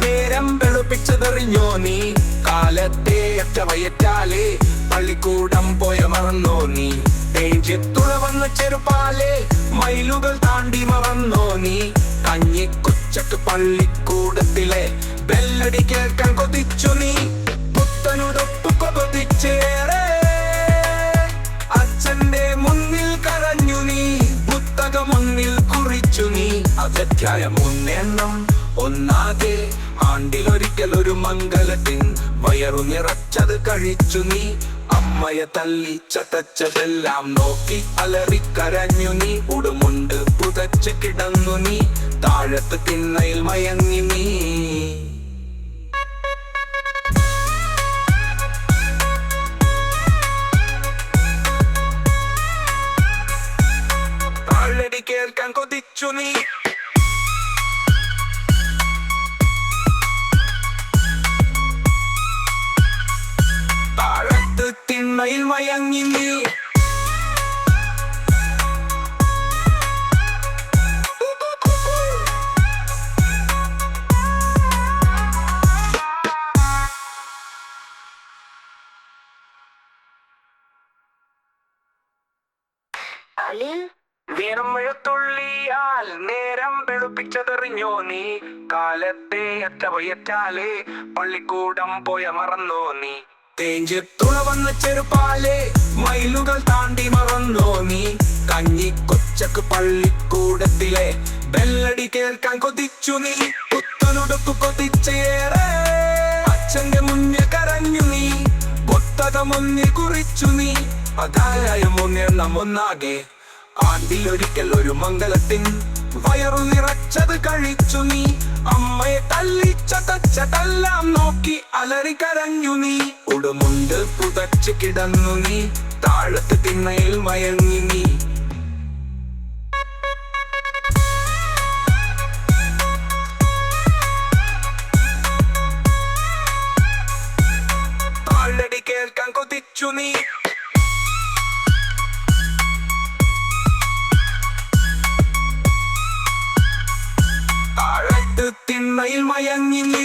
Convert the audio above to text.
നേരം വെളുപ്പിച്ചതെറിഞ്ഞോ നീ കാലത്തെ ഒറ്റവയറ്റാലേ പള്ളിക്കൂടം പോയ മറന്നോ നീ തേഞ്ചത്തുള വന്ന ചെറുപ്പാലേ മയിലുകൾ താണ്ടി മറന്നോ നീ കഞ്ഞിക്കുച്ചക്ക് പള്ളിക്കൂടത്തിലെ ബെല്ലടി കേൾക്കാൻ കൊതിച്ചു നീ പുത്തനുടുപ്പ് കൊതിച്ചേറെ അച്ഛന്റെ മുന്നിൽ കരഞ്ഞു നീ പുസ്തകം മുന്നിൽ കുറിച്ചു നീ അധ്യായം ഒന്നെണ്ണം ഒന്നാകെ ആണ്ടിലൊരിക്കൽ ഒരു മംഗലത്തിൻ വയറു നിറച്ചത് കഴിച്ചു നീ അമ്മയെ തല്ലി ചതച്ചതെല്ലാം നോക്കി അലറിക്കരഞ്ഞു നീ ഉടുമുണ്ട് പുതച്ച് കിടന്നു നീ താഴത്ത് തിണ്ണയിൽ മയങ്ങി നീ താഴടി കേൾക്കാൻ കൊതിച്ചു നീ തിണ്ണയിൽ മയങ്ങി നീ വീരമഴത്തുള്ളിയാൽ നേരം വെളുപ്പിച്ചതെറിഞ്ഞോ നീ കാലത്തെ ഒറ്റവയറ്റാലേ പള്ളിക്കൂടം പോയ മറന്നോ നീ തേഞ്ചത്തുള വന്ന ചെറുപ്പാലേ മയിലുകൾ താണ്ടി മറന്നോ നീ കഞ്ഞിക്കൊച്ചക്ക് പള്ളിക്കൂടത്തിലെ ബെല്ലടി കേൾക്കാൻ കൊതിച്ചു നീ പുത്തനുടുപ്പ് കൊതിച്ചേറെ അച്ഛന്റെ മുന്നിൽ കരഞ്ഞു നീ പുസ്തകം മുന്നിൽ കുറിച്ചു നീ അധ്യായം ഒന്നെണ്ണം ഒന്നാകെ ആണ്ടിലൊരിക്കൽ ഒരു മംഗലത്തിൻ വയറു നിറച്ചത് കഴിച്ചു നീ അമ്മയെ തല്ലി ചതച്ചതെല്ലാം നോക്കി അലറി കരഞ്ഞു നീ ഉടുമുണ്ട് പുതച്ച് കിടന്നു നീ താഴത്ത് തിണ്ണയിൽ മയങ്ങി നീ താഴടി കേൾക്കാൻ കൊതിച്ചു നീ തിണ്ണയിൽ മയങ്ങി നീ